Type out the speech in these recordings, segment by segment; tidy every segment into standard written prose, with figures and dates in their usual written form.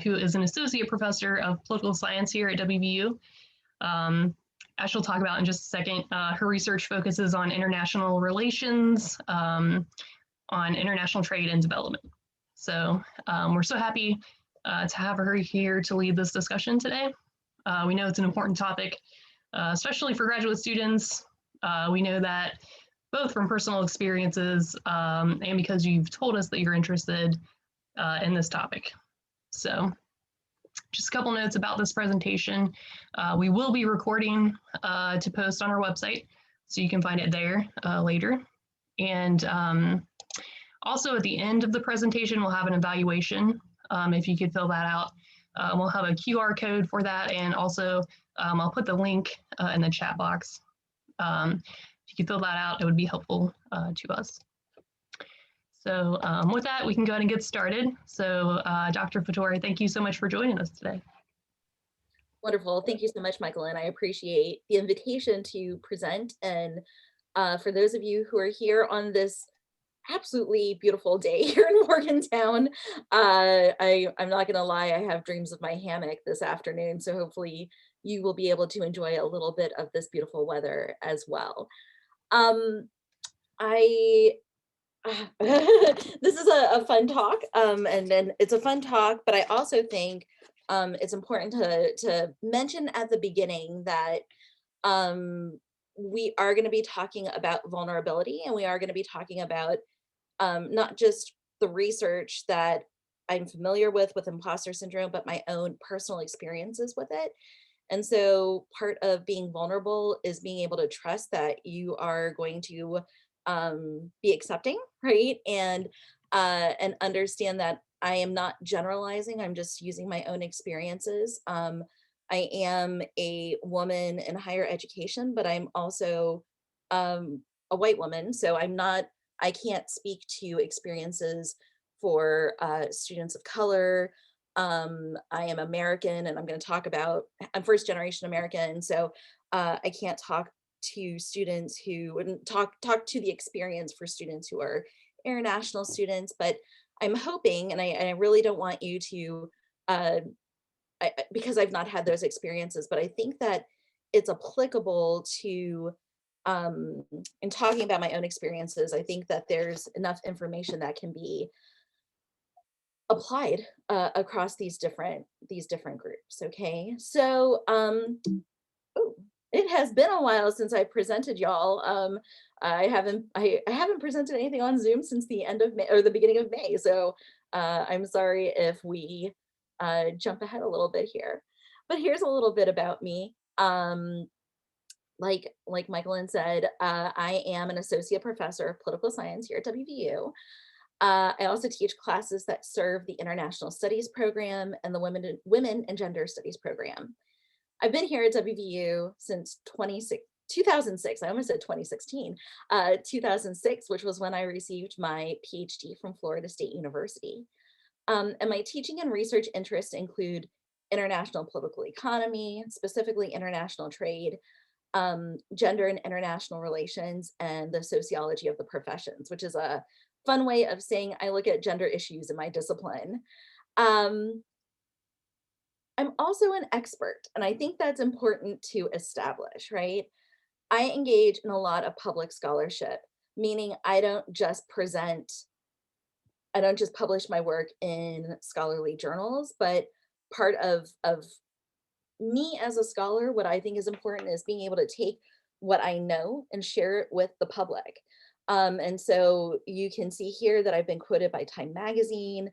who is an associate professor of political science here at WVU. As she'll talk about in just a second, her research focuses on international relations, on international trade and development. So we're so happy to have her here to lead this discussion today. We know it's an important topic, especially for graduate students. We know that both from personal experiences and because you've told us that you're interested in this topic. So just a couple notes about this presentation. We will be recording to post on our website, so you can find it there later. And also at the end of the presentation, we'll have an evaluation. If you could fill that out. We'll have a QR code for that, and also I'll put the link in the chat box. If you could fill that out, it would be helpful to us. So with that, we can go ahead and get started. So Dr. Fattore, thank you so much for joining us today. Wonderful. Thank you so much, Michael. And I appreciate the invitation to present. And for those of you who are here on this absolutely beautiful day here in Morgantown, I'm not going to lie, I have dreams of my hammock this afternoon. So hopefully you will be able to enjoy a little bit of this beautiful weather as well. This is a fun talk, and then it's a fun talk, but I also think it's important to mention at the beginning that we are going to be talking about vulnerability, and we are going to be talking about not just the research that I'm familiar with imposter syndrome, but my own personal experiences with it. And so part of being vulnerable is being able to trust that you are going to be accepting, right? And understand that I am not generalizing, I'm just using my own experiences. I am a woman in higher education, but I'm also a white woman. So I can't speak to experiences for students of color. I am American, and I'm going to talk about, I'm first generation American. So I can't talk to students who wouldn't talk to the experience for students who are international students, but I'm hoping, and I really don't want you to, because I've not had those experiences, but I think that it's applicable to, in talking about my own experiences, I think that there's enough information that can be applied across these different groups. Okay, so it has been a while since I presented y'all. I haven't presented anything on Zoom since the end of May or the beginning of May. So I'm sorry if we jump ahead a little bit here, but here's a little bit about me. Like Michaelin said, I am an associate professor of political science here at WVU. I also teach classes that serve the International Studies program and the Women and Gender Studies program. I've been here at WVU since 2006. I almost said 2016, 2006, which was when I received my PhD from Florida State University. And my teaching and research interests include international political economy, specifically international trade, gender and international relations, and the sociology of the professions, which is a fun way of saying I look at gender issues in my discipline. I'm also an expert, and I think that's important to establish, right? I engage in a lot of public scholarship, meaning I don't just publish my work in scholarly journals, but part of me as a scholar, what I think is important is being able to take what I know and share it with the public. And so you can see here that I've been quoted by Time Magazine,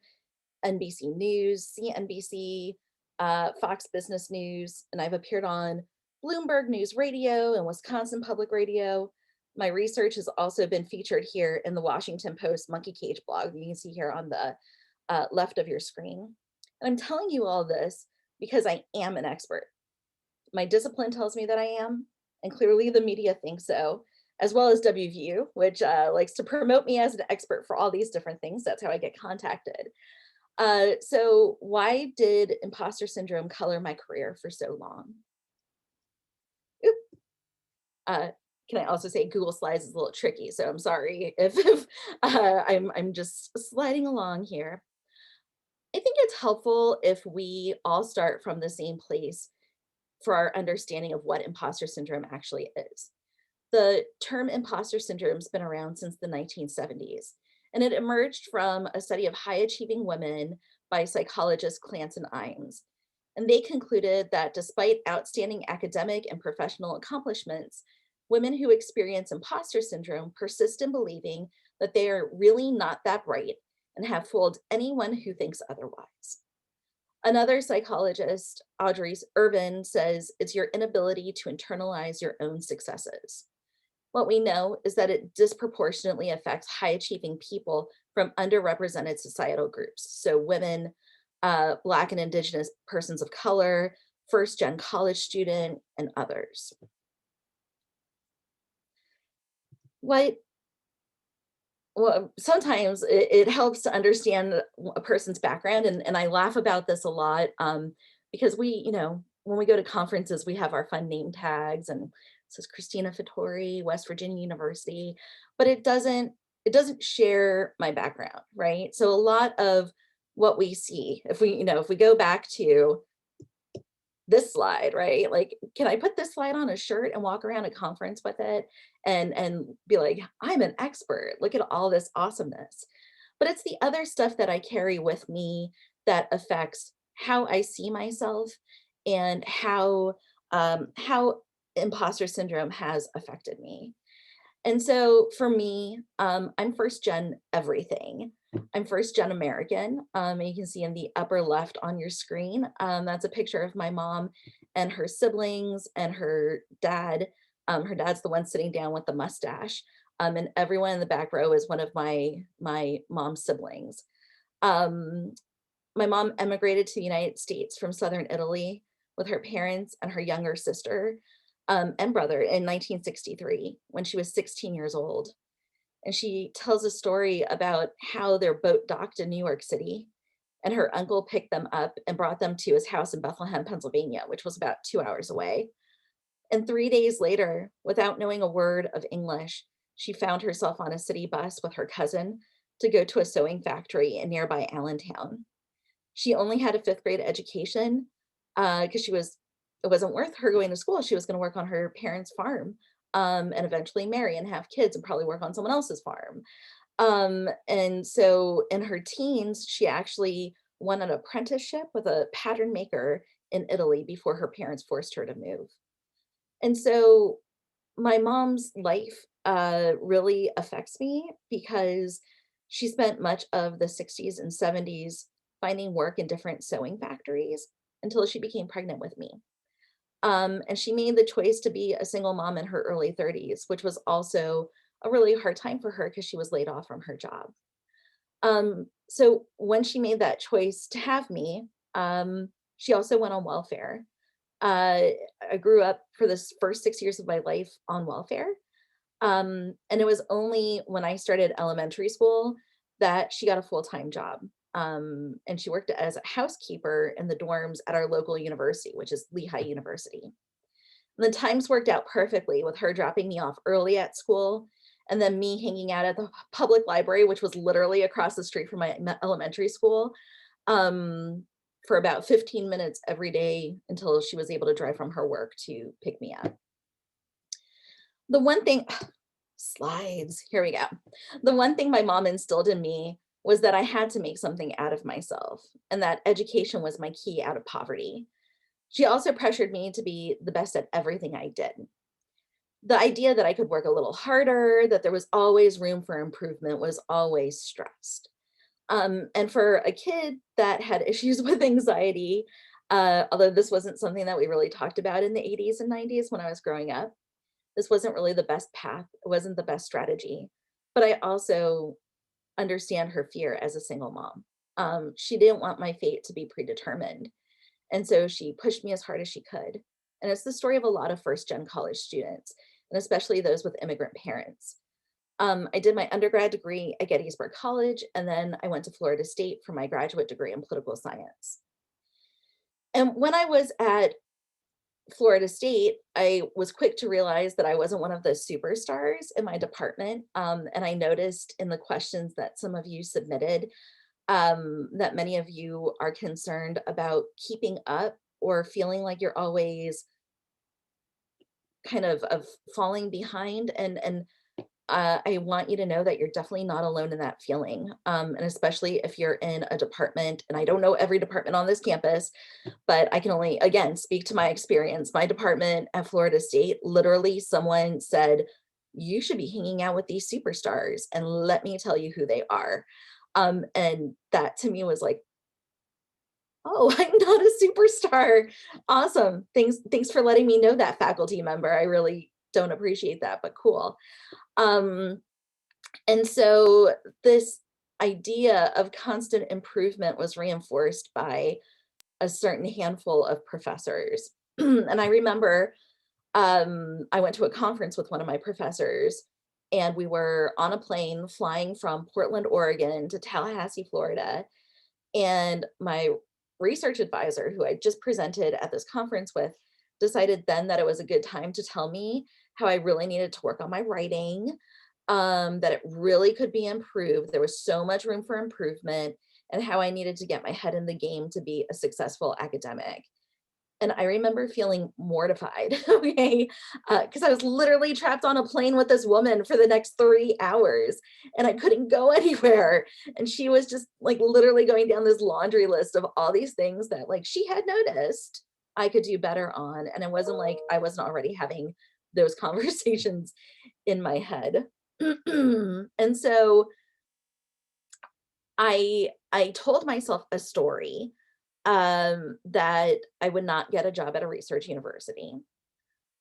NBC News, CNBC, Fox Business News, and I've appeared on Bloomberg News Radio and Wisconsin Public Radio. My research has also been featured here in the Washington Post Monkey Cage blog. You can see here on the left of your screen. And I'm telling you all this because I am an expert. My discipline tells me that I am, and clearly the media thinks so, as well as WVU, which likes to promote me as an expert for all these different things. That's how I get contacted. So why did imposter syndrome color my career for so long? Can I also say Google Slides is a little tricky, so I'm sorry if I'm just sliding along here. I think it's helpful if we all start from the same place for our understanding of what imposter syndrome actually is. The term imposter syndrome has been around since the 1970s, and it emerged from a study of high achieving women by psychologist Clance and Imes. And they concluded that despite outstanding academic and professional accomplishments, women who experience imposter syndrome persist in believing that they are really not that bright and have fooled anyone who thinks otherwise. Another psychologist, Audrey Irvin, says it's your inability to internalize your own successes. What we know is that it disproportionately affects high achieving people from underrepresented societal groups. So, women, Black and Indigenous persons of color, first gen college student, and others. What well, sometimes it helps to understand a person's background, and I laugh about this a lot because when we go to conferences, we have our fun name tags, and it says Christina Fattore, West Virginia University, but it doesn't share my background, right? So a lot of what we see, if we go back to this slide, right? Like, can I put this slide on a shirt and walk around a conference with it and be like, I'm an expert. Look at all this awesomeness. But it's the other stuff that I carry with me that affects how I see myself and how imposter syndrome has affected me. And so for me, I'm first gen everything. I'm first gen American. And you can see in the upper left on your screen, that's a picture of my mom and her siblings and her dad. Her dad's the one sitting down with the mustache. And everyone in the back row is one of my mom's siblings. Um, my mom emigrated to the United States from Southern Italy with her parents and her younger sister and brother in 1963 when she was 16 years old. And she tells a story about how their boat docked in New York City, and her uncle picked them up and brought them to his house in Bethlehem, Pennsylvania, which was about 2 hours away. And 3 days later, without knowing a word of English, she found herself on a city bus with her cousin to go to a sewing factory in nearby Allentown. She only had a fifth grade education because it wasn't worth her going to school. She was going to work on her parents' farm and eventually marry and have kids and probably work on someone else's farm. And so in her teens, she actually won an apprenticeship with a pattern maker in Italy before her parents forced her to move. And so my mom's life really affects me because she spent much of the 60s and 70s finding work in different sewing factories until she became pregnant with me. And she made the choice to be a single mom in her early 30s, which was also a really hard time for her because she was laid off from her job. So when she made that choice to have me, she also went on welfare. Uh, I grew up for this first 6 years of my life on welfare. And it was only when I started elementary school that she got a full-time job. And she worked as a housekeeper in the dorms at our local university, which is Lehigh University. And the times worked out perfectly with her dropping me off early at school and then me hanging out at the public library, which was literally across the street from my elementary school, um, for about 15 minutes every day until she was able to drive from her work to pick me up. The one thing, slides, here we go. The one thing my mom instilled in me was that I had to make something out of myself and that education was my key out of poverty. She also pressured me to be the best at everything I did. The idea that I could work a little harder, that there was always room for improvement was always stressed. And for a kid that had issues with anxiety, although this wasn't something that we really talked about in the 80s and 90s when I was growing up, this wasn't really the best path. It wasn't the best strategy. But I also understand her fear as a single mom. She didn't want my fate to be predetermined. And so she pushed me as hard as she could. And it's the story of a lot of first gen college students, and especially those with immigrant parents. I did my undergrad degree at Gettysburg College, and then I went to Florida State for my graduate degree in political science. And when I was at Florida State, I was quick to realize that I wasn't one of the superstars in my department. And I noticed in the questions that some of you submitted, that many of you are concerned about keeping up or feeling like you're always kind of falling behind. And I want you to know that you're definitely not alone in that feeling. And especially if you're in a department, and I don't know every department on this campus, but I can only, again, speak to my experience. My department at Florida State, literally someone said, you should be hanging out with these superstars. And let me tell you who they are. And that to me was like, oh, I'm not a superstar. Awesome. Thanks for letting me know that, faculty member. I really don't appreciate that, but cool. Um, and so this idea of constant improvement was reinforced by a certain handful of professors. And I remember I went to a conference with one of my professors, and we were on a plane flying from Portland, Oregon to Tallahassee, Florida. And my research advisor, who I just presented at this conference with, decided then that it was a good time to tell me how I really needed to work on my writing, that it really could be improved. There was so much room for improvement, and how I needed to get my head in the game to be a successful academic. And I remember feeling mortified, okay, because I was literally trapped on a plane with this woman for the next 3 hours, and I couldn't go anywhere. And she was just like literally going down this laundry list of all these things that like she had noticed I could do better on. And it wasn't like I wasn't already having those conversations in my head. And so I told myself a story, that I would not get a job at a research university.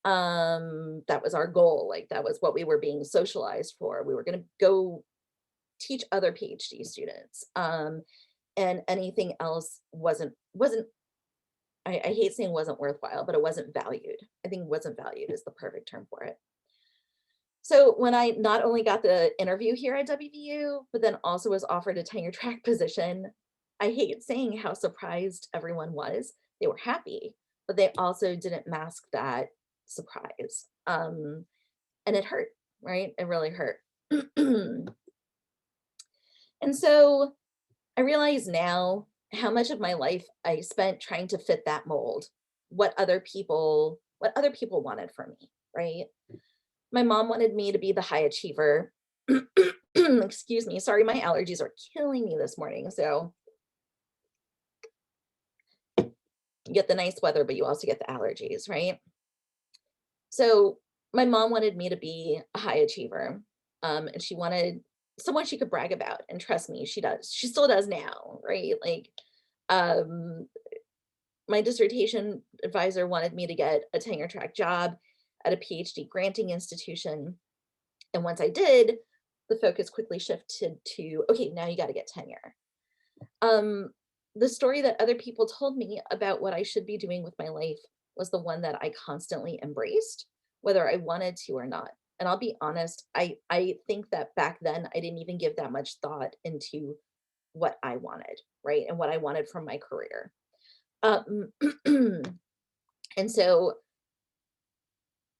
That was our goal. Like that was what we were being socialized for. We were going to go teach other PhD students. And anything else wasn't I hate saying wasn't worthwhile, but it wasn't valued. I think wasn't valued is the perfect term for it. So when I not only got the interview here at WVU, but then also was offered a tenure track position, I hate saying how surprised everyone was. They were happy, but they also didn't mask that surprise. And it hurt, right? It really hurt. And so I realize now how much of my life I spent trying to fit that mold, what other people wanted from me, right? My mom wanted me to be the high achiever. Excuse me. Sorry, my allergies are killing me this morning. So you get the nice weather, but you also get the allergies, right? So my mom wanted me to be a high achiever. And she wanted someone she could brag about. And trust me, she does. She still does now, right? Like, um, my dissertation advisor wanted me to get a tenure track job at a PhD granting institution. And once I did, the focus quickly shifted to, okay, now you got to get tenure. Um, the story that other people told me about what I should be doing with my life was the one that I constantly embraced, whether I wanted to or not. And I'll be honest, I think that back then I didn't even give that much thought into what I wanted, right? And what I wanted from my career. Um, and so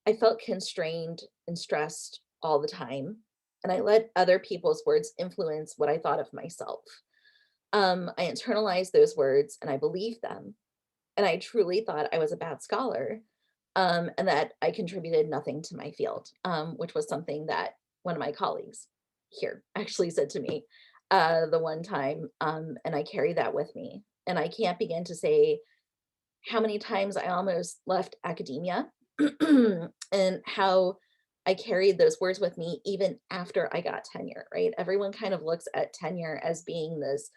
I felt constrained and stressed all the time. And I let other people's words influence what I thought of myself. I internalized those words and I believed them. And I truly thought I was a bad scholar, and that I contributed nothing to my field, which was something that one of my colleagues here actually said to me the one time. And I carry that with me. And I can't begin to say how many times I almost left academia and how I carried those words with me even after I got tenure, right? Everyone kind of looks at tenure as being this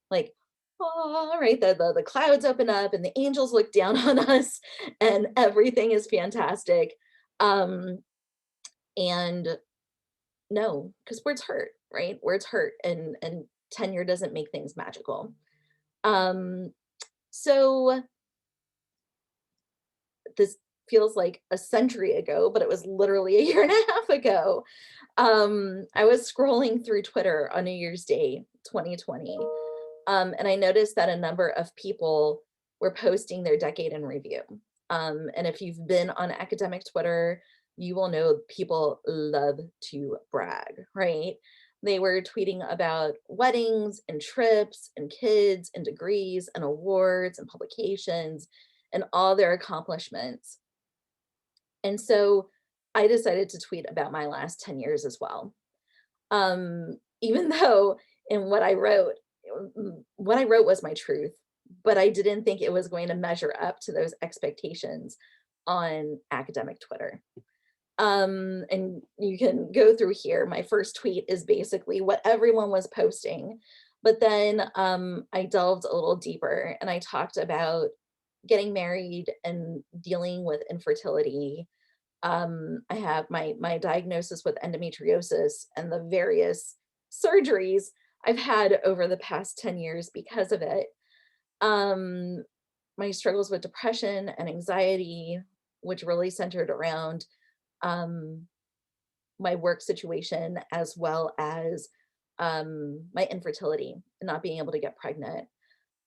like, oh, right, the clouds open up and the angels look down on us and everything is fantastic. Um, and no, because words hurt, right? Words hurt, and tenure doesn't make things magical. Um, so this feels like a century ago, but it was literally a year and a half ago. I was scrolling through Twitter on New Year's Day 2020, and I noticed that a number of people were posting their decade in review. And if you've been on academic Twitter, you will know people love to brag, right? They were tweeting about weddings and trips and kids and degrees and awards and publications and all their accomplishments. And so I decided to tweet about my last 10 years as well. Even though in what I wrote was my truth, but I didn't think it was going to measure up to those expectations on academic Twitter. And you can go through here. My first tweet is basically what everyone was posting. But then I delved a little deeper and I talked about getting married and dealing with infertility. I have my diagnosis with endometriosis and the various surgeries I've had over the past 10 years because of it. Um, my struggles with depression and anxiety, which really centered around um, my work situation, as well as my infertility and not being able to get pregnant.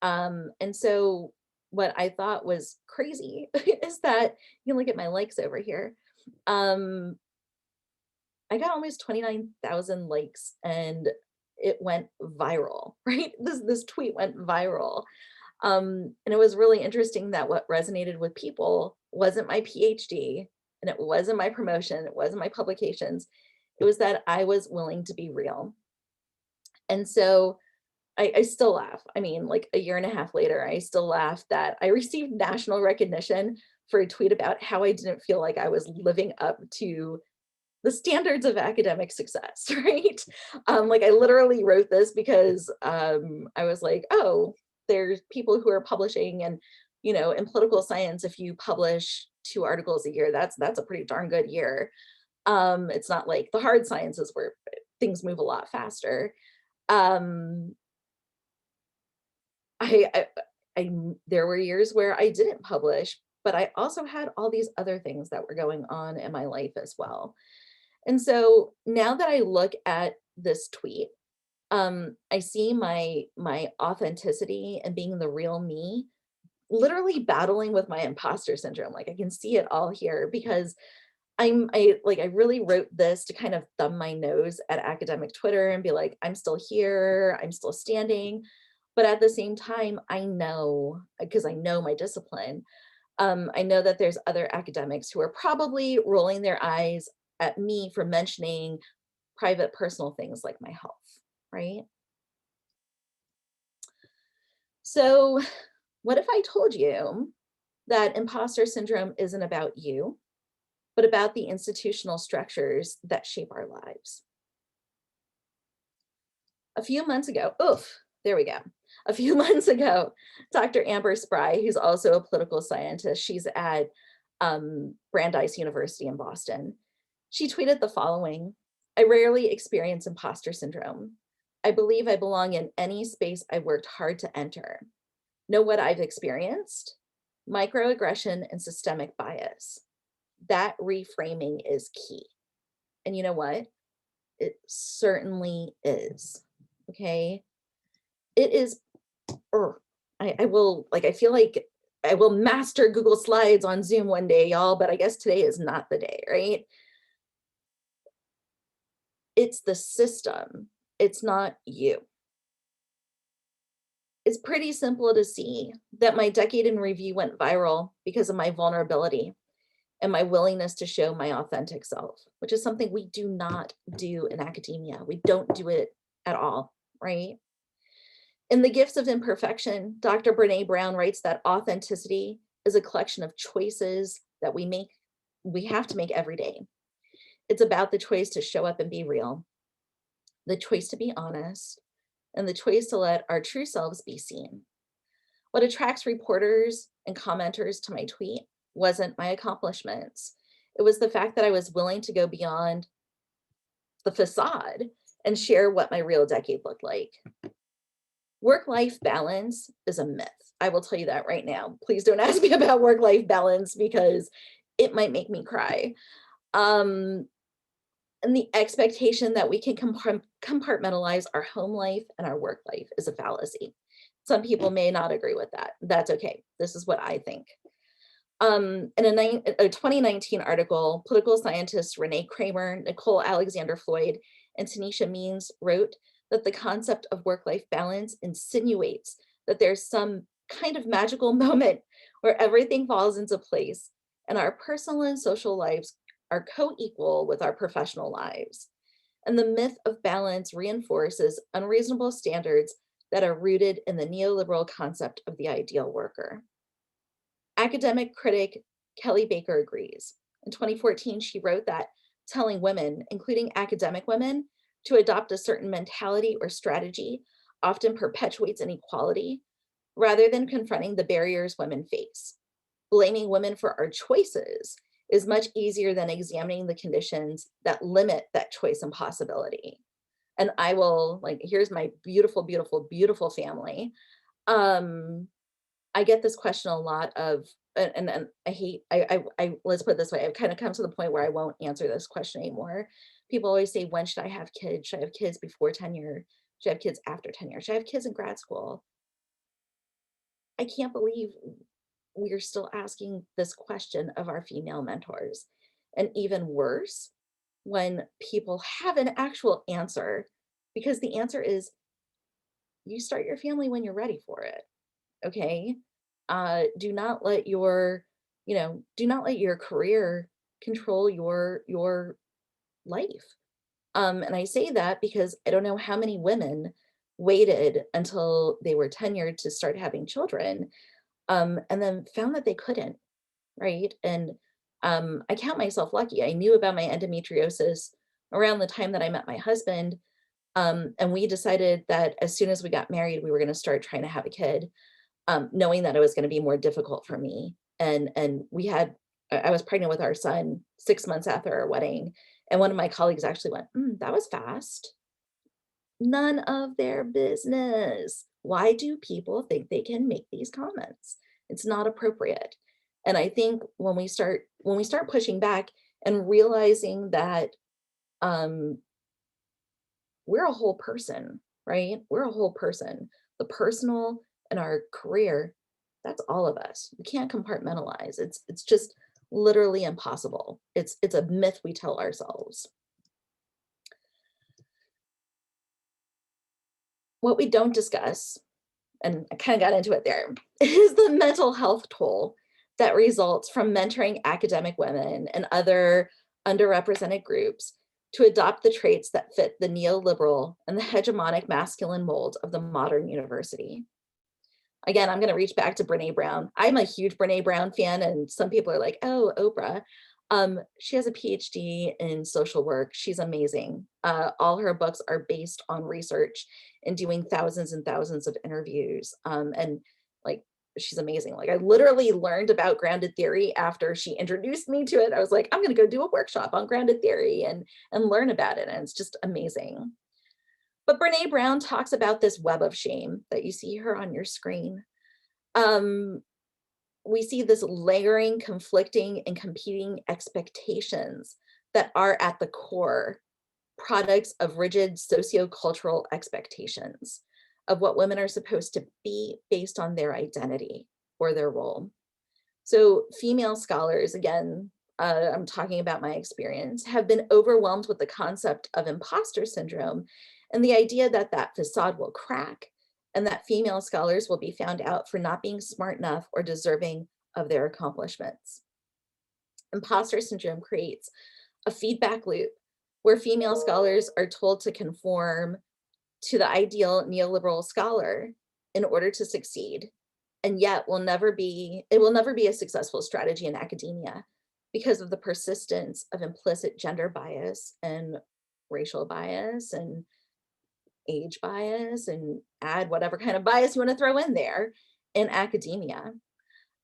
And so what I thought was crazy is that you can look at my likes over here. Um, I got almost 29,000 likes and it went viral, right? This tweet went viral. And it was really interesting that what resonated with people wasn't my PhD and it wasn't my promotion, it wasn't my publications. It was that I was willing to be real. And so I still laugh. I mean, like a year and a half later, I still laugh that I received national recognition for a tweet about how I didn't feel like I was living up to the standards of academic success, right? Like I literally wrote this because I was like, oh, there's people who are publishing and, in political science, if you publish 2 articles a year, that's a pretty darn good year. It's not like the hard sciences where things move a lot faster. Um, I, I, there were years where I didn't publish, but I also had all these other things that were going on in my life as well. And so now that I look at this tweet, I see my authenticity and being the real me, literally battling with my imposter syndrome. Like I can see it all here because I really wrote this to kind of thumb my nose at academic Twitter and be like, I'm still here, I'm still standing. But at the same time, I know, because I know my discipline, I know that there's other academics who are probably rolling their eyes at me for mentioning private personal things like my health, right? So, what if I told you that imposter syndrome isn't about you, but about the institutional structures that shape our lives? A few months ago, there we go. A few months ago, Dr. Amber Spry, who's also a political scientist, she's at Brandeis University in Boston. She tweeted the following: I rarely experience imposter syndrome. I believe I belong in any space I worked hard to enter. Know what I've experienced? Microaggression and systemic bias. That reframing is key. And you know what? It certainly is. Okay. It is, I will, like, I feel like I will master Google Slides on Zoom one day, y'all, but I guess today is not the day, right? It's the system, it's not you. It's pretty simple to see that my decade in review went viral because of my vulnerability and my willingness to show my authentic self, which is something we do not do in academia. We don't do it at all, right? In The Gifts of Imperfection, Dr. Brene Brown writes that authenticity is a collection of choices that we have to make every day. It's about the choice to show up and be real, the choice to be honest, and the choice to let our true selves be seen. What attracts reporters and commenters to my tweet wasn't my accomplishments. It was the fact that I was willing to go beyond the facade and share what my real decade looked like. Work-life balance is a myth. I will tell you that right now. Please don't ask me about work-life balance because it might make me cry. And the expectation that we can compartmentalize our home life and our work life is a fallacy. Some people may not agree with that. That's okay. This is what I think. In a 2019 article, political scientists Renee Kramer, Nicole Alexander Floyd, And Tanisha Means wrote that the concept of work-life balance insinuates that there's some kind of magical moment where everything falls into place and our personal and social lives are co-equal with our professional lives. And the myth of balance reinforces unreasonable standards that are rooted in the neoliberal concept of the ideal worker. Academic critic Kelly Baker agrees. In 2014, she wrote that telling women, including academic women, to adopt a certain mentality or strategy often perpetuates inequality rather than confronting the barriers women face. Blaming women for our choices is much easier than examining the conditions that limit that choice and possibility. And I will, like, here's my beautiful, beautiful, beautiful family. I get this question a lot of, and I hate, let's put it this way, I've kind of come to the point where I won't answer this question anymore. People always say, when should I have kids? Should I have kids before tenure? Should I have kids after tenure? Should I have kids in grad school? I can't believe we're still asking this question of our female mentors. And even worse, when people have an actual answer, because the answer is you start your family when you're ready for it. Okay. Do not let your, do not let your career control your life. And I say that because I don't know how many women waited until they were tenured to start having children, and then found that they couldn't, right? And I count myself lucky. I knew about my endometriosis around the time that I met my husband. And we decided that as soon as we got married, we were going to start trying to have a kid, knowing that it was going to be more difficult for me. And I was pregnant with our son 6 months after our wedding. And one of my colleagues actually went, that was fast. None of their business. Why do people think they can make these comments? It's not appropriate. And I think when we start pushing back and realizing that we're a whole person, right? We're a whole person. The personal and our career, that's all of us. We can't compartmentalize. It's just literally impossible. It's a myth we tell ourselves. What we don't discuss, and I kind of got into it there, is the mental health toll that results from mentoring academic women and other underrepresented groups to adopt the traits that fit the neoliberal and the hegemonic masculine mold of the modern university. Again, I'm going to reach back to Brene Brown. I'm a huge Brene Brown fan, and some people are like, oh, Oprah. She has a PhD in social work. She's amazing. All her books are based on research and doing thousands and thousands of interviews. And like, she's amazing. Like, I literally learned about grounded theory after she introduced me to it. I was like, I'm going to go do a workshop on grounded theory and learn about it. And it's just amazing. But Brene Brown talks about this web of shame that you see her on your screen. We see this layering, conflicting, and competing expectations that are at the core products of rigid sociocultural expectations of what women are supposed to be based on their identity or their role. So female scholars, again, I'm talking about my experience, have been overwhelmed with the concept of imposter syndrome and the idea that that facade will crack and that female scholars will be found out for not being smart enough or deserving of their accomplishments. Imposter syndrome creates a feedback loop where female scholars are told to conform to the ideal neoliberal scholar in order to succeed, and yet it will never be a successful strategy in academia because of the persistence of implicit gender bias and racial bias and age bias, and add whatever kind of bias you want to throw in there in academia.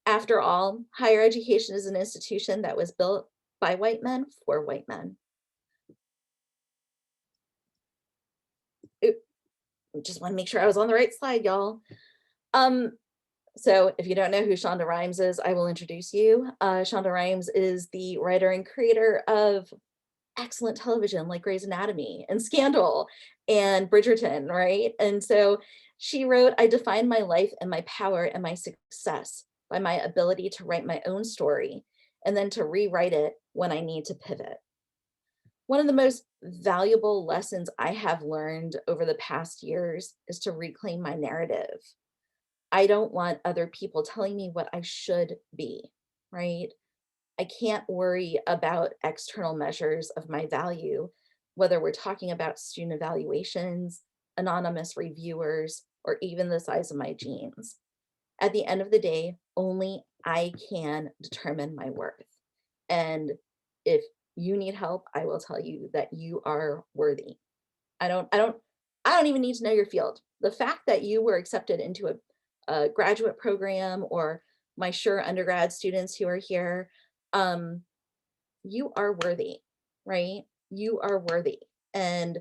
After all, higher education is an institution that was built by white men for white men. Just want to make sure I was on the right slide, y'all. So if you don't know who Shonda Rhimes is, I will introduce you. Shonda Rhimes is the writer and creator of excellent television like Grey's Anatomy and Scandal and Bridgerton, right? And so she wrote, I define my life and my power and my success by my ability to write my own story and then to rewrite it when I need to pivot. One of the most valuable lessons I have learned over the past years is to reclaim my narrative. I don't want other people telling me what I should be, right? I can't worry about external measures of my value, whether we're talking about student evaluations, anonymous reviewers, or even the size of my jeans. At the end of the day, only I can determine my worth. And if you need help, I will tell you that you are worthy. I don't I don't I don't even need to know your field. The fact that you were accepted into a graduate program, or my sure undergrad students who are here, um, you are worthy, right? You are worthy. And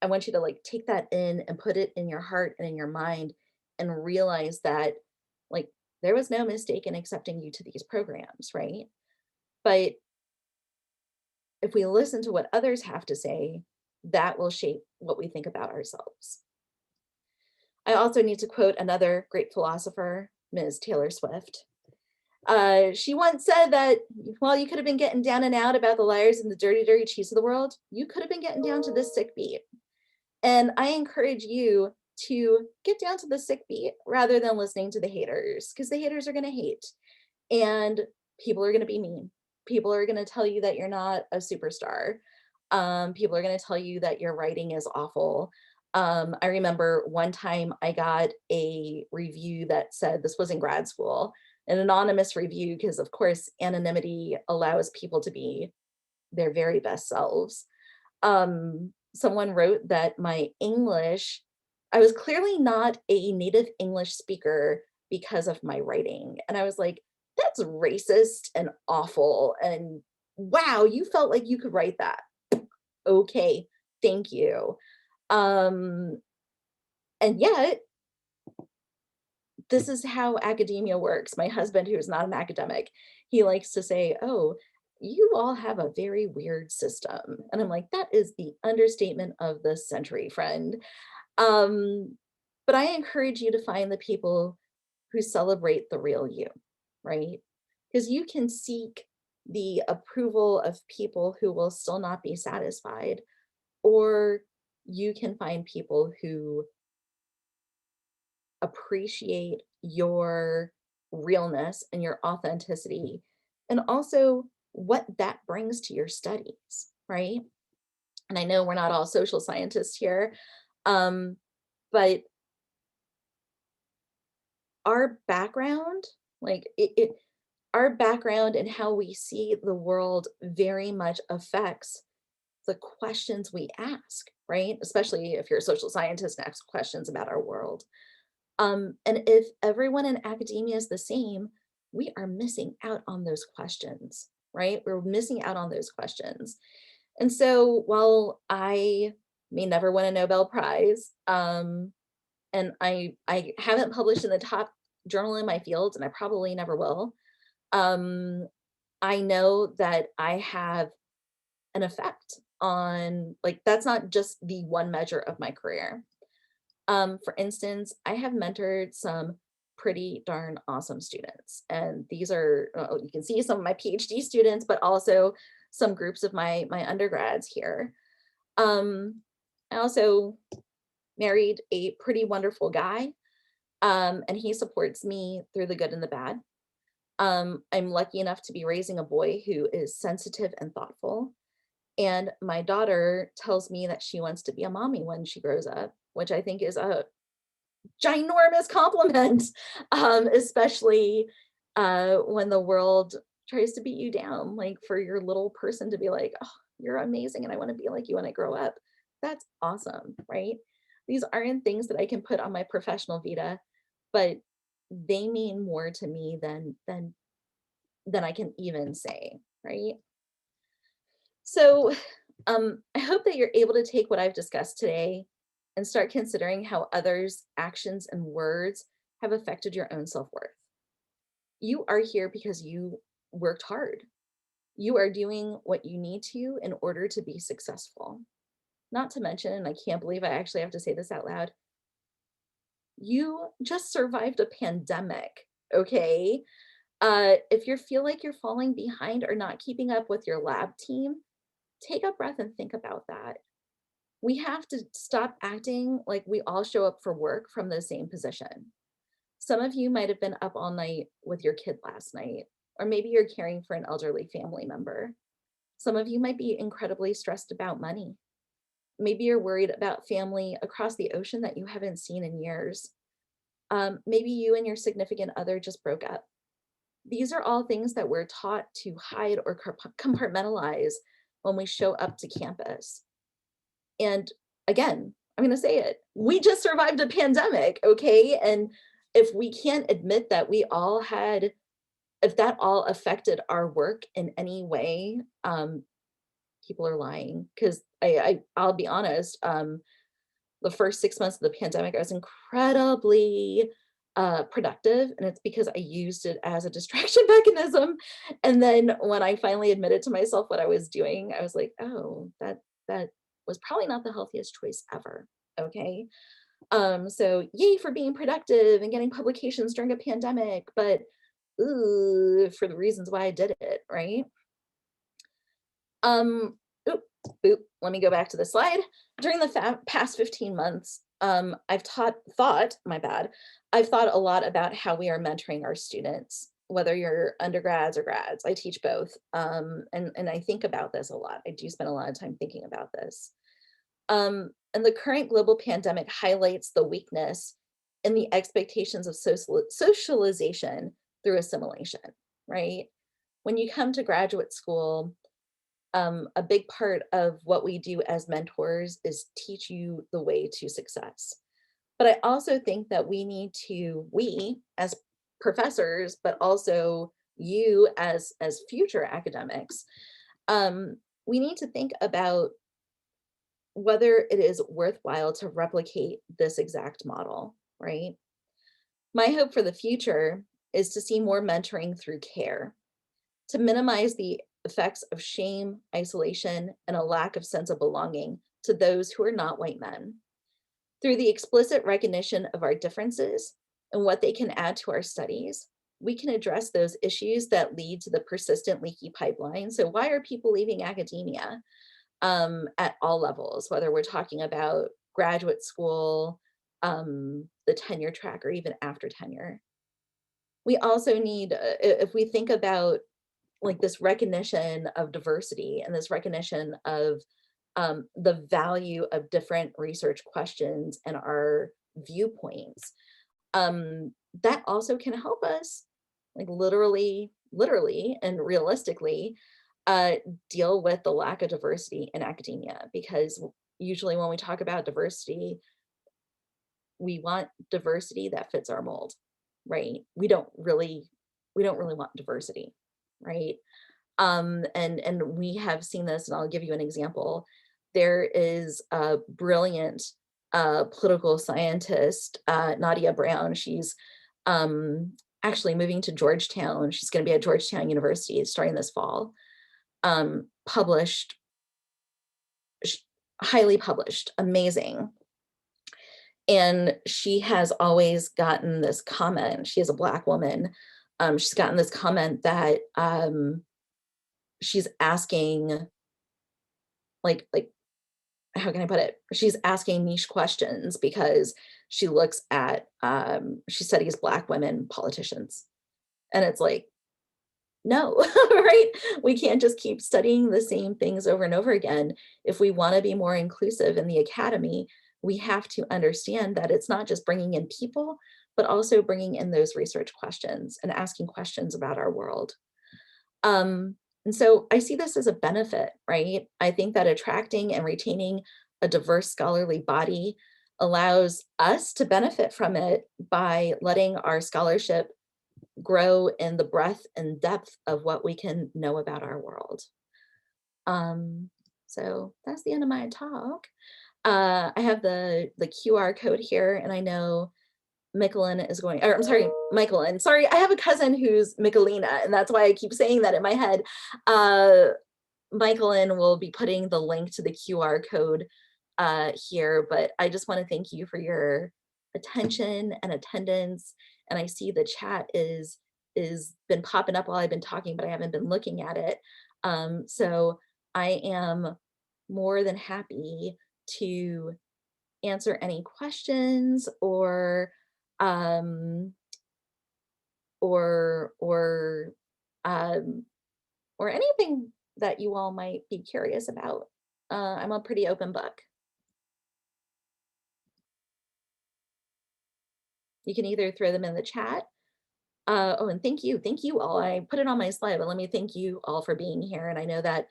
I want you to like take that in and put it in your heart and in your mind and realize that like there was no mistake in accepting you to these programs, right? But if we listen to what others have to say, that will shape what we think about ourselves. I also need to quote another great philosopher, Ms. Taylor Swift. She once said that while you could have been getting down and out about the liars and the dirty, dirty cheese of the world, you could have been getting down to this sick beat. And I encourage you to get down to the sick beat rather than listening to the haters, because the haters are going to hate and people are going to be mean. People are going to tell you that you're not a superstar. People are going to tell you that your writing is awful. I remember one time I got a review that said, this was in grad school, an anonymous review, because of course anonymity allows people to be their very best selves. Someone wrote that my English, I was clearly not a native English speaker because of my writing. And I was like, that's racist and awful. And wow, you felt like you could write that. Okay, thank you. Um, and yet, this is how academia works. My husband, who is not an academic, he likes to say, oh, you all have a very weird system. And I'm like, that is the understatement of the century, friend. Um, but I encourage you to find the people who celebrate the real you, right? Because you can seek the approval of people who will still not be satisfied, or you can find people who appreciate your realness and your authenticity, and also what that brings to your studies, right? And I know we're not all social scientists here, um, but our background, like our background and how we see the world very much affects the questions we ask, right? Especially if you're a social scientist and ask questions about our world. And if everyone in academia is the same, we are missing out on those questions, right? We're missing out on those questions. And so while I may never win a Nobel Prize, and I haven't published in the top journal in my field, and I probably never will, um, I know that I have an effect on, like, that's not just the one measure of my career. For instance, I have mentored some pretty darn awesome students. And these are, you can see some of my PhD students, but also some groups of my undergrads here. Um, I also married a pretty wonderful guy, and he supports me through the good and the bad. I'm lucky enough to be raising a boy who is sensitive and thoughtful. And my daughter tells me that she wants to be a mommy when she grows up, which I think is a ginormous compliment, especially when the world tries to beat you down, like for your little person to be like, oh, you're amazing and I want to be like you when I grow up. That's awesome, right? These aren't things that I can put on my professional vita, but they mean more to me than I can even say, right? So I hope that you're able to take what I've discussed today and start considering how others' actions and words have affected your own self worth. You are here because you worked hard. You are doing what you need to in order to be successful. Not to mention, and I can't believe I actually have to say this out loud, you just survived a pandemic, okay? If you feel like you're falling behind or not keeping up with your lab team, take a breath and think about that. We have to stop acting like we all show up for work from the same position. Some of you might have been up all night with your kid last night, or maybe you're caring for an elderly family member. Some of you might be incredibly stressed about money. Maybe you're worried about family across the ocean that you haven't seen in years. Maybe you and your significant other just broke up. These are all things that we're taught to hide or compartmentalize when we show up to campus. And again, I'm going to say it. We just survived a pandemic, okay? And if we can't admit that we all had, if that all affected our work in any way, people are lying. Because I'll be honest, the first 6 months of the pandemic, I was incredibly productive, and it's because I used it as a distraction mechanism. And then when I finally admitted to myself what I was doing, I was like, oh, that was probably not the healthiest choice ever. Okay. So yay for being productive and getting publications during a pandemic, but ooh, for the reasons why I did it, right? Oop, boop. Let me go back to the slide. During the past 15 months, I've I've thought a lot about how we are mentoring our students, whether you're undergrads or grads. I teach both. And I think about this a lot. I do spend a lot of time thinking about this. And the current global pandemic highlights the weakness in the expectations of socialization through assimilation, right? When you come to graduate school, a big part of what we do as mentors is teach you the way to success. But I also think that we as professors, but also you as future academics, we need to think about whether it is worthwhile to replicate this exact model, right? My hope for the future is to see more mentoring through care, to minimize the effects of shame, isolation, and a lack of sense of belonging to those who are not white men. Through the explicit recognition of our differences and what they can add to our studies, we can address those issues that lead to the persistent leaky pipeline. So why are people leaving academia at all levels, whether we're talking about graduate school, the tenure track, or even after tenure? We also need, if we think about like this recognition of diversity and this recognition of the value of different research questions and our viewpoints, that also can help us like literally and realistically uh, deal with the lack of diversity in academia, because usually when we talk about diversity, we want diversity that fits our mold, right? We don't really want diversity, right? And we have seen this, and I'll give you an example. There is a brilliant political scientist, Nadia Brown. She's actually moving to Georgetown. She's going to be at Georgetown University starting this fall. Published, highly published, amazing. And she has always gotten this comment. She is a Black woman. She's gotten this comment that she's asking, like how can I put it? She's asking niche questions because she looks at she studies Black women politicians. And it's like, no, right? We can't just keep studying the same things over and over again. If we want to be more inclusive in the academy, we have to understand that it's not just bringing in people, but also bringing in those research questions and asking questions about our world. And so I see this as a benefit, right? I think that attracting and retaining a diverse scholarly body allows us to benefit from it by letting our scholarship grow in the breadth and depth of what we can know about our world. So that's the end of my talk. I have the QR code here, and I know Michelin is going, or I'm sorry, Michaelin. Sorry, I have a cousin who's Michelina, and that's why I keep saying that in my head. Michaelin will be putting the link to the QR code here, but I just want to thank you for your attention and attendance. And I see the chat is been popping up while I've been talking, but I haven't been looking at it. So I am more than happy to answer any questions um, or, or, um, or anything that you all might be curious about. I'm a pretty open book. You can either throw them in the chat. Oh, and thank you all. I put it on my slide, but let me thank you all for being here. And I know that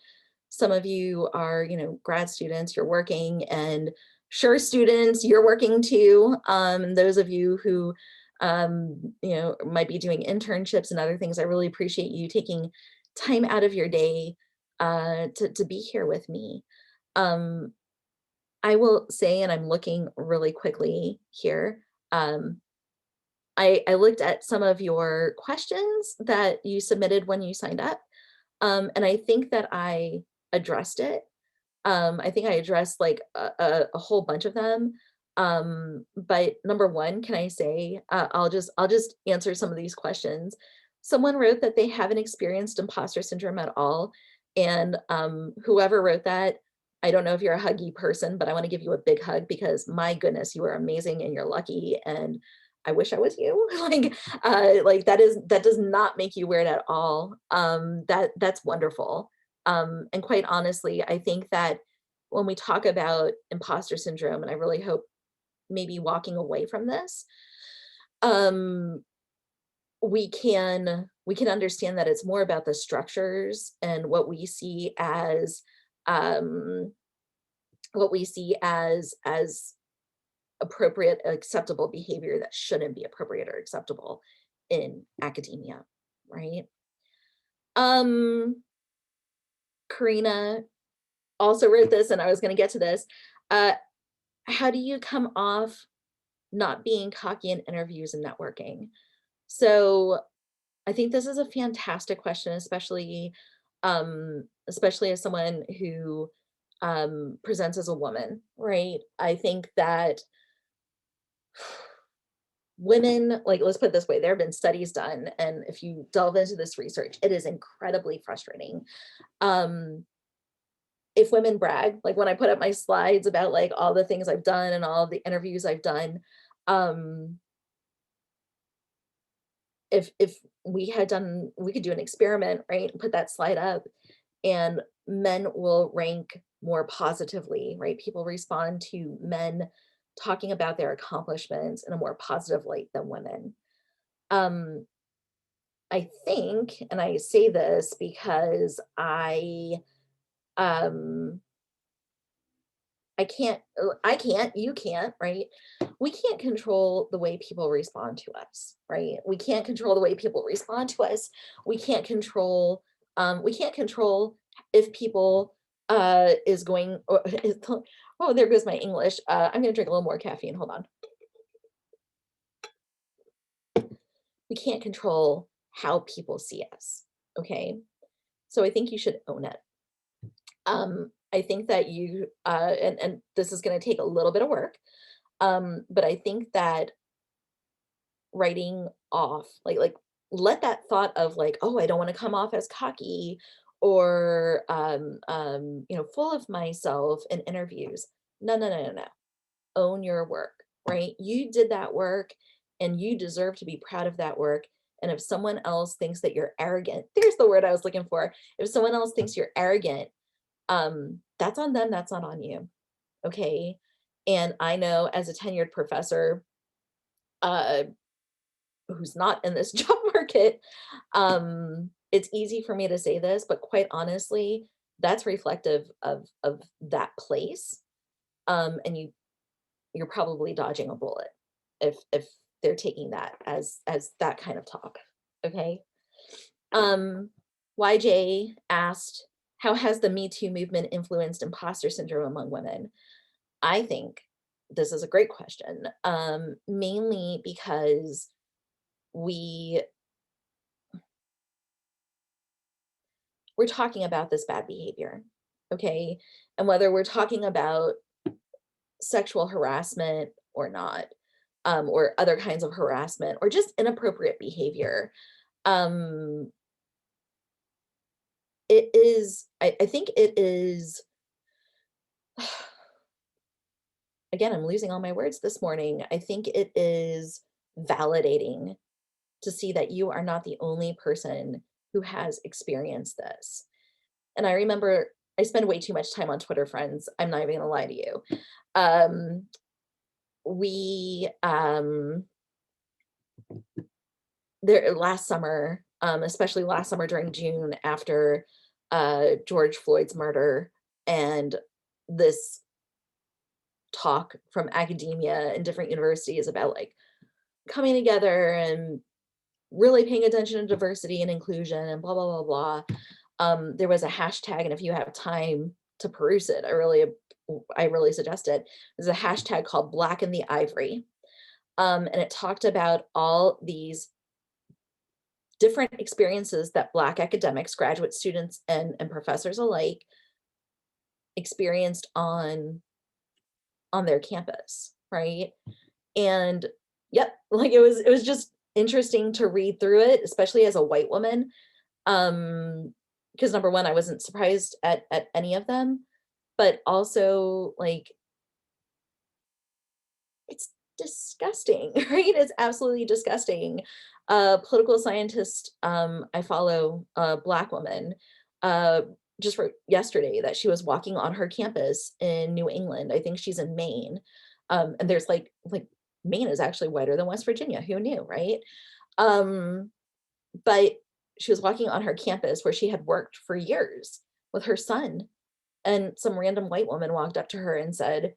some of you are, grad students, you're working, and sure, students, you're working too. Those of you who, might be doing internships and other things, I really appreciate you taking time out of your day to be here with me. Um, I will say, and I'm looking really quickly here. I looked at some of your questions that you submitted when you signed up, and I think that I addressed it. I think I addressed like a whole bunch of them. But number one, can I say, I'll just answer some of these questions. Someone wrote that they haven't experienced imposter syndrome at all. And whoever wrote that, I don't know if you're a huggy person, but I want to give you a big hug because my goodness, you are amazing and you're lucky. And I wish I was you. Like that does not make you weird at all. That's wonderful. And quite honestly, I think that when we talk about imposter syndrome, and I really hope maybe walking away from this, um, we can understand that it's more about the structures and um, what we see as appropriate, acceptable behavior that shouldn't be appropriate or acceptable in academia, right? Um, Karina also wrote this, and I was going to get to this. Uh, how do you come off not being cocky in interviews and networking? So I think this is a fantastic question, especially as someone who presents as a woman, right? I think that women, like, let's put it this way, there have been studies done, and if you delve into this research, it is incredibly frustrating. Um, if women brag, like when I put up my slides about like all the things I've done and all the interviews I've done, um, if we could do an experiment, right? And put that slide up, and men will rank more positively, right? People respond to men talking about their accomplishments in a more positive light than women. Um, I think, and I say this because um I can't, you can't, right? We can't control the way people respond to us, right? We can't control the way people respond to us. We can't control if people is going or oh, there goes my English. I'm gonna drink a little more caffeine. Hold on. We can't control how people see us. Okay. So I think you should own it. I think that and this is gonna take a little bit of work. But I think that writing off, like let that thought of like, oh, I don't want to come off as cocky or full of myself in interviews. No, no, no, no, no. Own your work, right? You did that work and you deserve to be proud of that work. And if someone else thinks that you're arrogant, there's the word I was looking for. If someone else thinks you're arrogant, that's on them, that's not on you. Okay. And I know as a tenured professor, uh, who's not in this job market, it's easy for me to say this, but quite honestly, that's reflective of that place. And you're probably dodging a bullet if they're taking that as that kind of talk. Okay. Um, YJ asked, how has the Me Too movement influenced imposter syndrome among women? I think this is a great question. Mainly because we we're talking about this bad behavior, okay? And whether we're talking about sexual harassment or not, or other kinds of harassment or just inappropriate behavior, um, it is, I think it is, again, I'm losing all my words this morning. I think it is validating to see that you are not the only person who has experienced this. And I remember I spend way too much time on Twitter, friends. I'm not even gonna lie to you. Um, we there last summer, especially last summer during June after George Floyd's murder, and this talk from academia and different universities about like coming together and really paying attention to diversity and inclusion and blah blah blah blah. There was a hashtag, and if you have time to peruse it, I really suggest it. There's a hashtag called Black in the Ivory. And it talked about all these different experiences that Black academics, graduate students, and professors alike experienced on their campus, right? And yep, like it was just interesting to read through it, especially as a white woman. Because number one, I wasn't surprised at any of them, but also like it's disgusting, right? It's absolutely disgusting. Political scientist, I follow a Black woman, uh, just for yesterday that she was walking on her campus in New England. I think she's in Maine. And there's like Maine is actually whiter than West Virginia. Who knew, right? Um, but she was walking on her campus where she had worked for years with her son, and some random white woman walked up to her and said,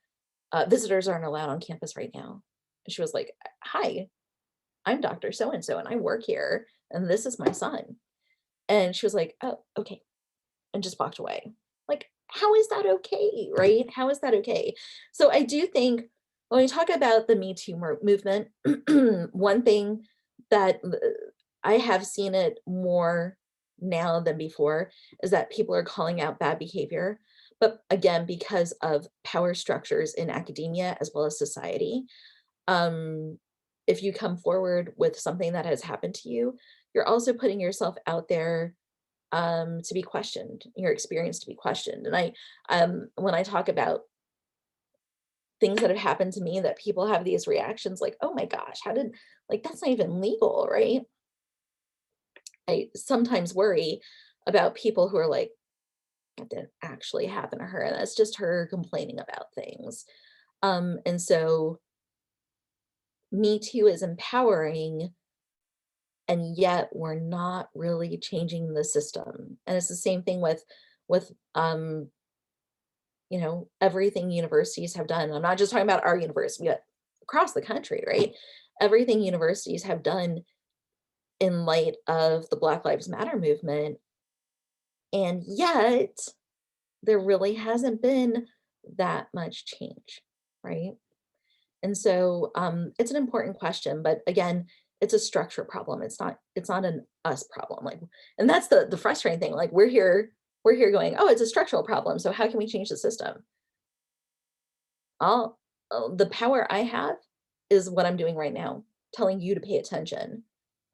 visitors aren't allowed on campus right now. And she was like, hi, I'm Dr. So and so, and I work here, and this is my son. And she was like, oh, okay. And just walked away. Like, how is that okay? Right? How is that okay? So I do think when we talk about the Me Too movement, one thing that I have seen it more now than before is that people are calling out bad behavior. But again, because of power structures in academia as well as society, um, if you come forward with something that has happened to you, you're also putting yourself out there to be questioned, your experience to be questioned. And when I talk about things that have happened to me, that people have these reactions like, oh my gosh, how did, like, that's not even legal, right? I sometimes worry about people who are like, that didn't actually happen to her. And that's just her complaining about things. And so Me Too is empowering, and yet we're not really changing the system. And it's the same thing with everything universities have done. I'm not just talking about our university, but across the country, right? Everything universities have done in light of the Black Lives Matter movement. And yet there really hasn't been that much change, right? And so it's an important question, but again, it's a structure problem. It's not an us problem. Like, and that's the frustrating thing. Like we're here going, oh, it's a structural problem. So how can we change the system? All the power I have is what I'm doing right now, telling you to pay attention,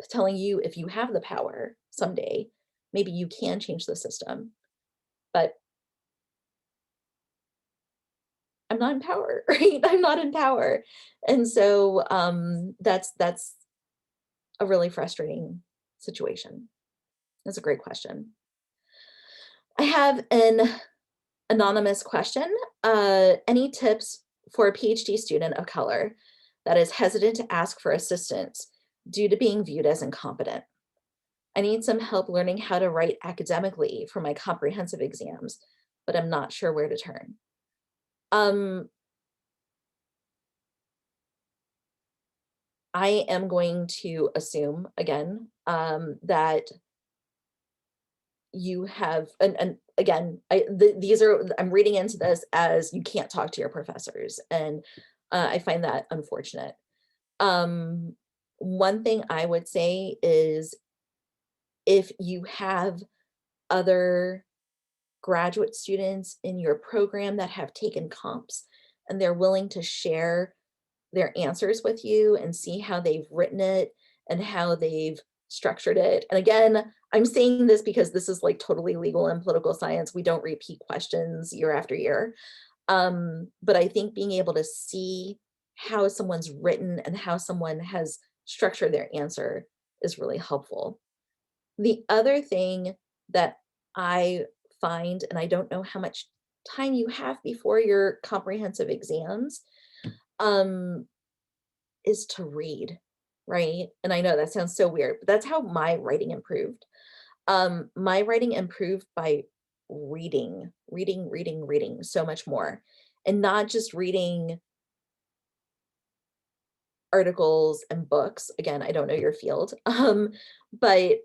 telling you if you have the power someday, maybe you can change the system. But I'm not in power, right? I'm not in power. And so that's a really frustrating situation. That's a great question. I have an anonymous question. Any tips for a PhD student of color that is hesitant to ask for assistance due to being viewed as incompetent? I need some help learning how to write academically for my comprehensive exams, but I'm not sure where to turn. Um, I am going to assume again that you have, and again, these are, I'm reading into this as you can't talk to your professors, and I find that unfortunate. Um, One thing I would say is if you have other graduate students in your program that have taken comps and they're willing to share their answers with you and see how they've written it and how they've structured it. And again, I'm saying this because this is like totally legal in political science. We don't repeat questions year after year. But I think being able to see how someone's written and how someone has structured their answer is really helpful. The other thing that I find, and I don't know how much time you have before your comprehensive exams, is to read, right? And I know that sounds so weird, but that's how my writing improved. My writing improved by reading so much more, and not just reading articles and books. Again, I don't know your field, but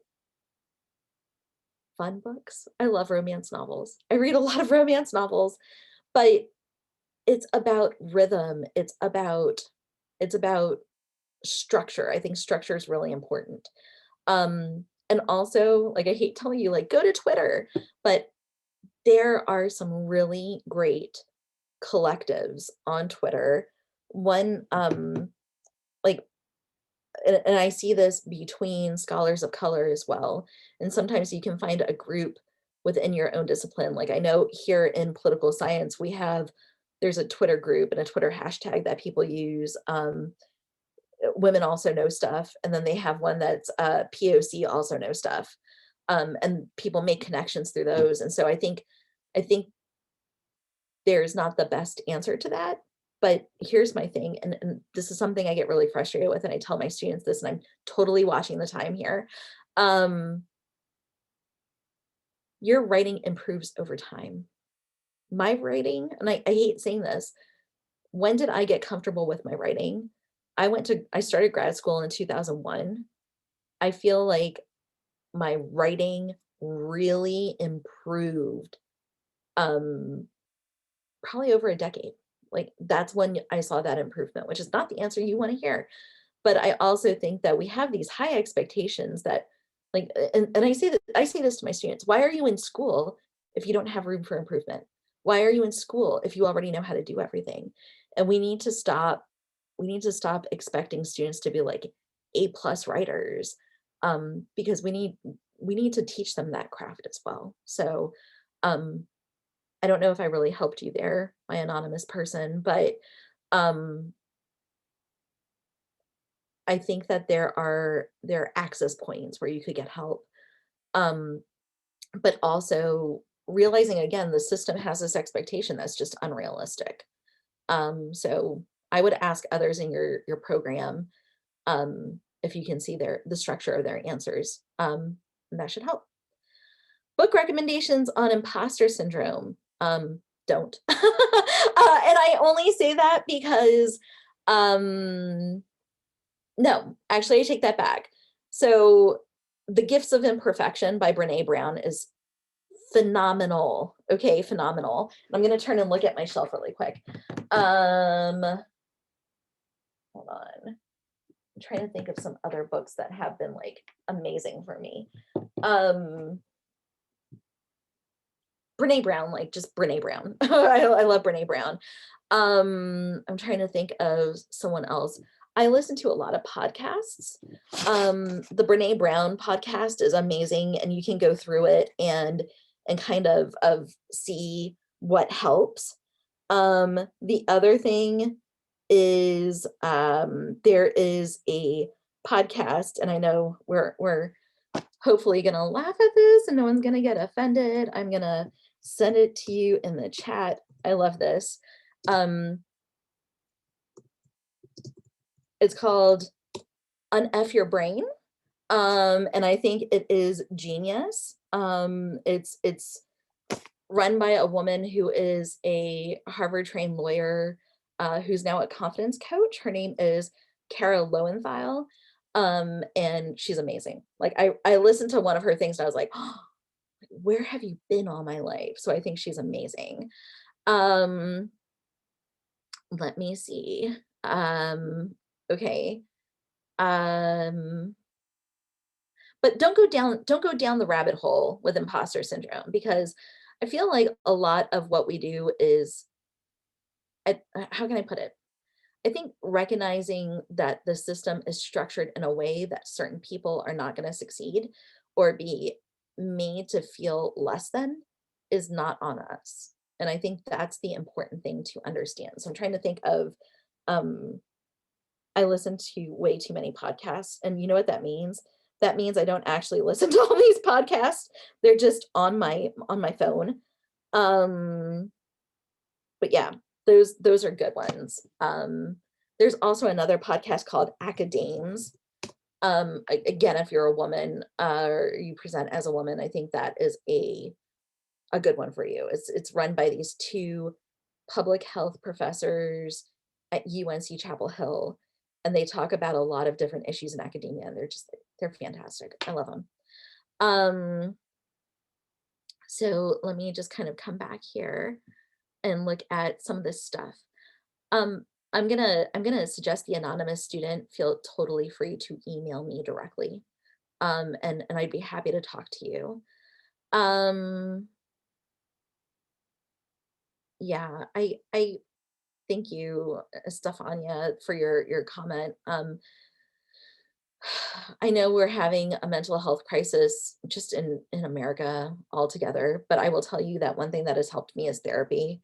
fun books. I love romance novels. I read a lot of romance novels, but it's about rhythm. It's about structure. I think structure is really important. And also, like, I hate telling you, like, go to Twitter, but there are some really great collectives on Twitter. One, like, and I see this between scholars of color as well. And sometimes you can find a group within your own discipline. Like, I know here in political science, there's a Twitter group and a Twitter hashtag that people use. Women also know stuff, and then they have one that's POC also know stuff, and people make connections through those. And so I think there's not the best answer to that. But here's my thing, and this is something I get really frustrated with, and I tell my students this, and I'm totally watching the time here. Um, your writing improves over time. My writing, and I hate saying this, when did I get comfortable with my writing? I started grad school in 2001. I feel like my writing really improved, um, probably over a decade. Like, that's when I saw that improvement, which is not the answer you want to hear. But I also think that we have these high expectations that, like, and I say this to my students, why are you in school if you don't have room for improvement? Why are you in school if you already know how to do everything? And we need to stop expecting students to be like A+ writers, because we need to teach them that craft as well. So um, I don't know if I really helped you there, my anonymous person, but um, I think that there are access points where you could get help. Um, but also realizing, again, the system has this expectation that's just unrealistic. So I would ask others in your program, if you can see the structure of their answers. And that should help. Book recommendations on imposter syndrome. Don't. And I only say that because, no, actually, I take that back. So, The Gifts of Imperfection by Brene Brown is phenomenal. Okay, phenomenal. I'm going to turn and look at my shelf really quick. Hold on. I'm trying to think of some other books that have been like amazing for me. Brene Brown, like just Brene Brown. I love Brene Brown. I'm trying to think of someone else. I listen to a lot of podcasts. The Brene Brown podcast is amazing, and you can go through it and kind of see what helps. The other thing is, there is a podcast, and I know we're hopefully gonna laugh at this and no one's gonna get offended. I'm gonna send it to you in the chat. I love this. It's called Unf Your Brain. And I think it is genius. It's run by a woman who is a Harvard trained lawyer, who's now a confidence coach. Her name is Kara Lowenthal. And she's amazing. Like, I listened to one of her things and I was like, oh, where have you been all my life? So I think she's amazing. Let me see. Okay. But don't go down the rabbit hole with imposter syndrome, because I feel like a lot of what we do is, how can I put it? I think recognizing that the system is structured in a way that certain people are not going to succeed or be made to feel less than is not on us. And I think that's the important thing to understand. So I'm trying to think of, um, I listen to way too many podcasts, and you know what that means? That means I don't actually listen to all these podcasts. They're just on my phone. Um, but yeah, those are good ones. There's also another podcast called Acadames. Again, if you're a woman, or you present as a woman, I think that is a good one for you. It's run by these two public health professors at UNC Chapel Hill, and they talk about a lot of different issues in academia, and they're fantastic. I love them. Um, so let me just kind of come back here and look at some of this stuff. Um, I'm gonna suggest the anonymous student feel totally free to email me directly. And I'd be happy to talk to you. Um, yeah, I thank you, Stefania, for your comment. I know we're having a mental health crisis just in America altogether, but I will tell you that one thing that has helped me is therapy.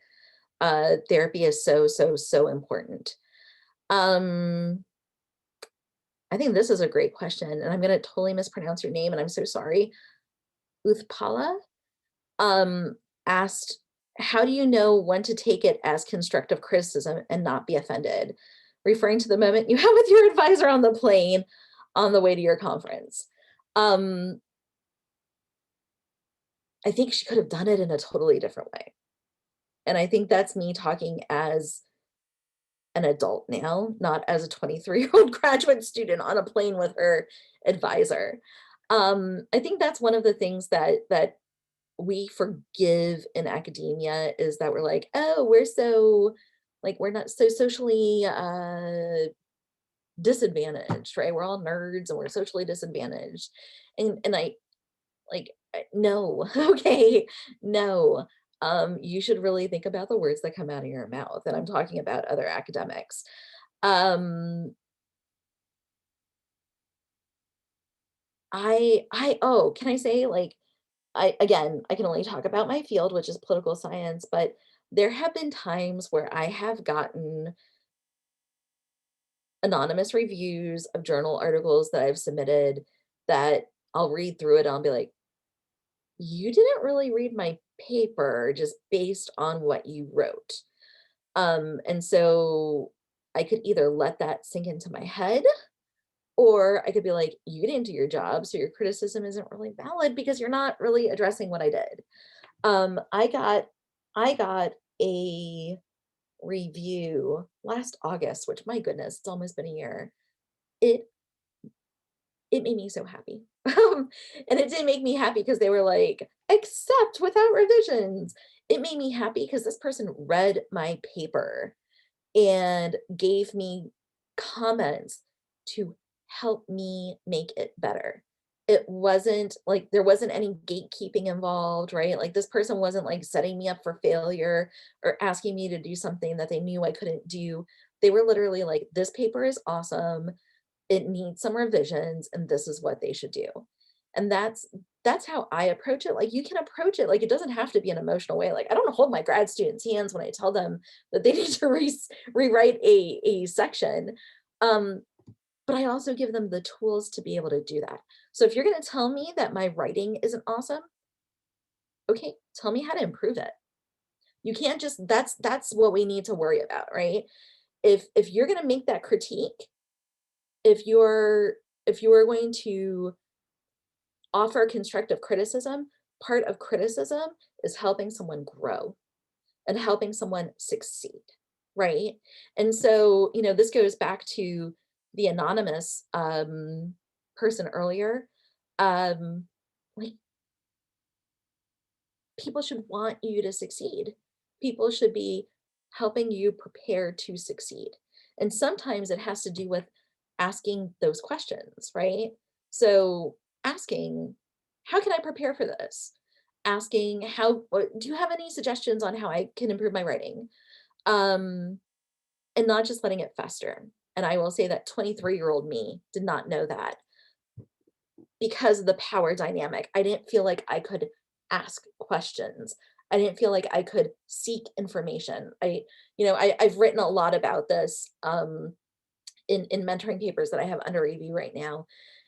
Therapy is so important. Um, I think this is a great question, and I'm gonna totally mispronounce your name, and I'm so sorry. Uthpala um, asked, "How do you know when to take it as constructive criticism and not be offended?" Referring to the moment you had with your advisor on the plane on the way to your conference. Um, I think she could have done it in a totally different way. And I think that's me talking as an adult now, not as a 23-year-old graduate student on a plane with her advisor. I think that's one of the things that we forgive in academia is that we're like, oh, we're so like we're not so socially disadvantaged, right? We're all nerds and we're socially disadvantaged. And I like no, okay, no. You should really think about the words that come out of your mouth. And I'm talking about other academics. Um, oh, can I say like I can only talk about my field, which is political science, but there have been times where I have gotten anonymous reviews of journal articles that I've submitted that I'll read through it and I'll be like, you didn't really read my paper just based on what you wrote. And so I could either let that sink into my head, or I could be like, you didn't do your job, so your criticism isn't really valid because you're not really addressing what I did. Um, I got I got a review last August, which my goodness, it's almost been a year. It it made me so happy. And it didn't make me happy because they were like, "Accept without revisions." It made me happy because this person read my paper and gave me comments to help me make it better. It wasn't like there wasn't any gatekeeping involved, right? Like this person wasn't like setting me up for failure or asking me to do something that they knew I couldn't do. They were literally like, this paper is awesome. It needs some revisions and this is what they should do. And that's how I approach it. Like you can approach it like it doesn't have to be an emotional way. Like I don't hold my grad students' hands when I tell them that they need to rewrite a section. Um, but I also give them the tools to be able to do that. So if you're going to tell me that my writing isn't awesome, okay, tell me how to improve it. You can't just that's what we need to worry about, right? If you're going to make that critique, if you're if you are going to offer constructive criticism, part of criticism is helping someone grow and helping someone succeed, right? And so, this goes back to the anonymous person earlier. Um, like people should want you to succeed. People should be helping you prepare to succeed. And sometimes it has to do with asking those questions, right? So asking, how can I prepare for this? Asking do you have any suggestions on how I can improve my writing? Um, and not just letting it fester. And I will say that 23-year-old me did not know that because of the power dynamic. I didn't feel like I could ask questions. I didn't feel like I could seek information. I've written a lot about this in mentoring papers that I have under review right now.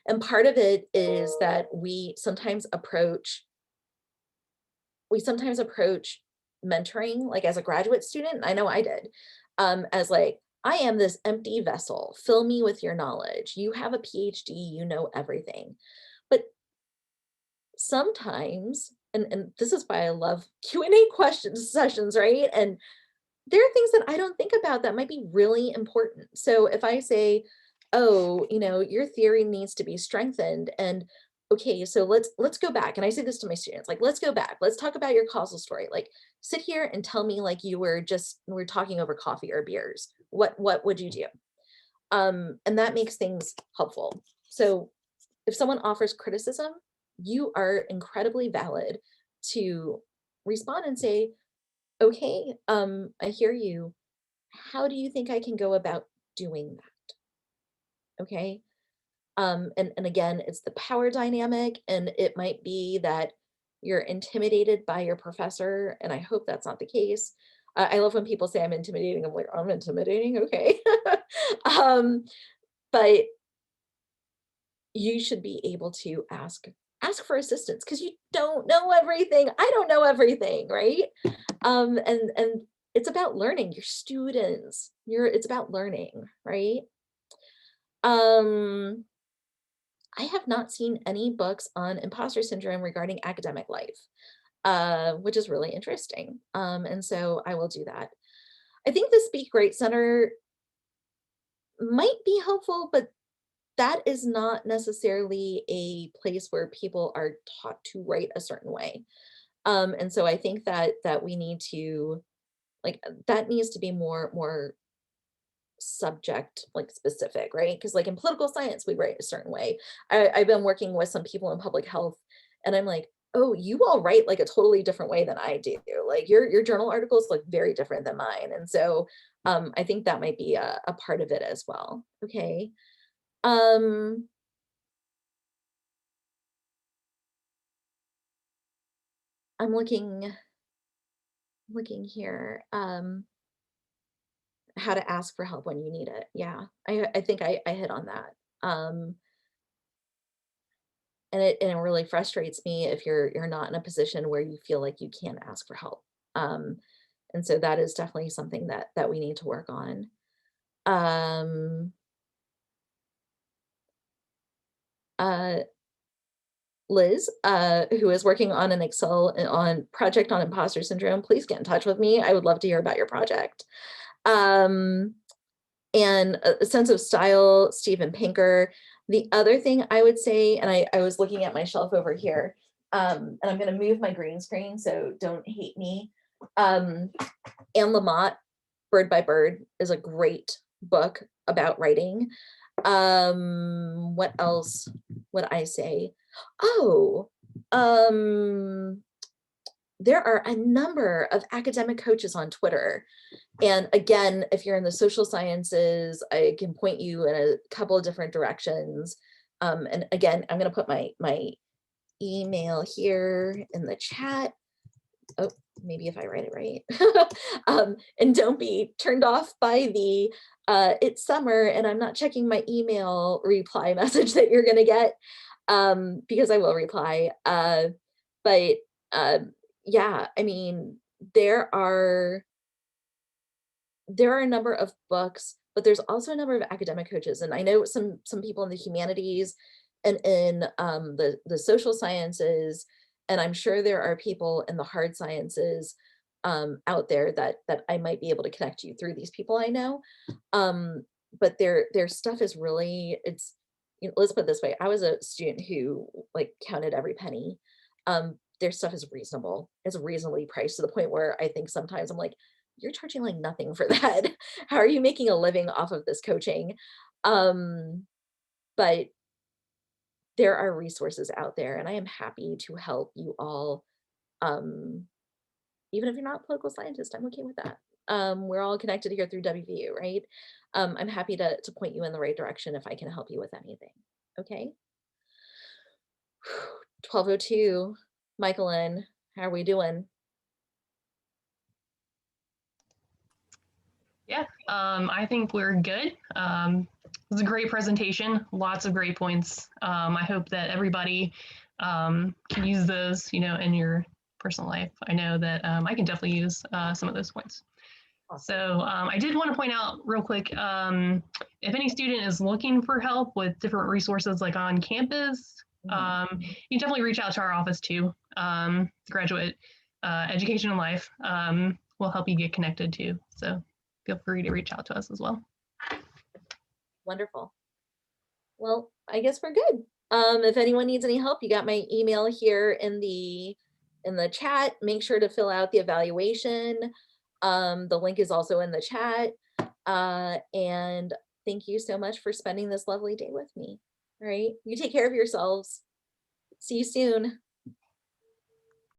And part of it is that we sometimes approach mentoring, like, as a graduate student, I know I did, as like, I am this empty vessel. Fill me with your knowledge. You have a PhD, you know everything. But sometimes, and this is why I love Q&A question sessions, right? And there are things that I don't think about that might be really important. So if I say, "Oh, your theory needs to be strengthened," and okay, so let's go back. And I say this to my students, like, let's go back. Let's talk about your causal story. Like, sit here and tell me like we're talking over coffee or beers. What would you do? And that makes things helpful. So if someone offers criticism, you are incredibly valid to respond and say, "Okay, I hear you. How do you think I can go about doing that?" Okay. And again, it's the power dynamic, and it might be that you're intimidated by your professor, and I hope that's not the case. I love when people say I'm intimidating. I'm like, I'm intimidating. Okay. um, but you should be able to ask for assistance because you don't know everything. I don't know everything, right? And it's about learning. Your students. It's about learning, right? Um, I have not seen any books on imposter syndrome regarding academic life, which is really interesting. And so I will do that. I think the Speak Right Center might be helpful, but that is not necessarily a place where people are taught to write a certain way. And so I think that we need to that needs to be more subject like specific, right? Because like in political science, we write a certain way. I've been working with some people in public health, and I'm like, oh, you all write like a totally different way than I do. Like your journal articles look very different than mine. And so I think that might be a part of it as well. Okay. Um, I'm looking here. How to ask for help when you need it. Yeah. I think I hit on that. Um, and it really frustrates me if you're not in a position where you feel like you can ask for help. Um, and so that is definitely something that we need to work on. Um, uh, Liz, who is working on an Excel on project on imposter syndrome, please get in touch with me. I would love to hear about your project. Um, and a sense of style, Steven Pinker. The other thing I would say, and I was looking at my shelf over here, and I'm going to move my green screen, so don't hate me. Um, Anne Lamott, Bird by Bird, is a great book about writing. What else would I say? Oh, um, there are a number of academic coaches on Twitter. And again, if you're in the social sciences, I can point you in a couple of different directions. And again, I'm going to put my email here in the chat. Oh, maybe if I write it right. And don't be turned off by the it's summer and I'm not checking my email reply message that you're going to get, because I will reply. But uh, yeah, I mean, there are there are a number of books, but there's also a number of academic coaches. And I know some people in the humanities and in the social sciences, and I'm sure there are people in the hard sciences out there that I might be able to connect you through these people I know. But their stuff is really let's put it this way. I was a student who like counted every penny. Their stuff is reasonable. It's reasonably priced to the point where I think sometimes I'm like, you're charging like nothing for that. How are you making a living off of this coaching? Um, but there are resources out there, and I am happy to help you all. Um, Even if you're not a political scientist, I'm okay with that. We're all connected here through WVU, right? I'm happy to point you in the right direction if I can help you with anything. Okay. 12:02. Michaelin, how are we doing? Yeah, I think we're good. It was a great presentation, lots of great points. I hope that everybody can use those, in your personal life. I know that I can definitely use some of those points. Awesome. So I did want to point out real quick, if any student is looking for help with different resources like on campus, you can definitely reach out to our office too. Graduate Education and Life will help you get connected too. So feel free to reach out to us as well. Wonderful. Well, I guess we're good. If anyone needs any help, you got my email here in the chat. Make sure to fill out the evaluation. The link is also in the chat. And thank you so much for spending this lovely day with me. All right. You take care of yourselves. See you soon.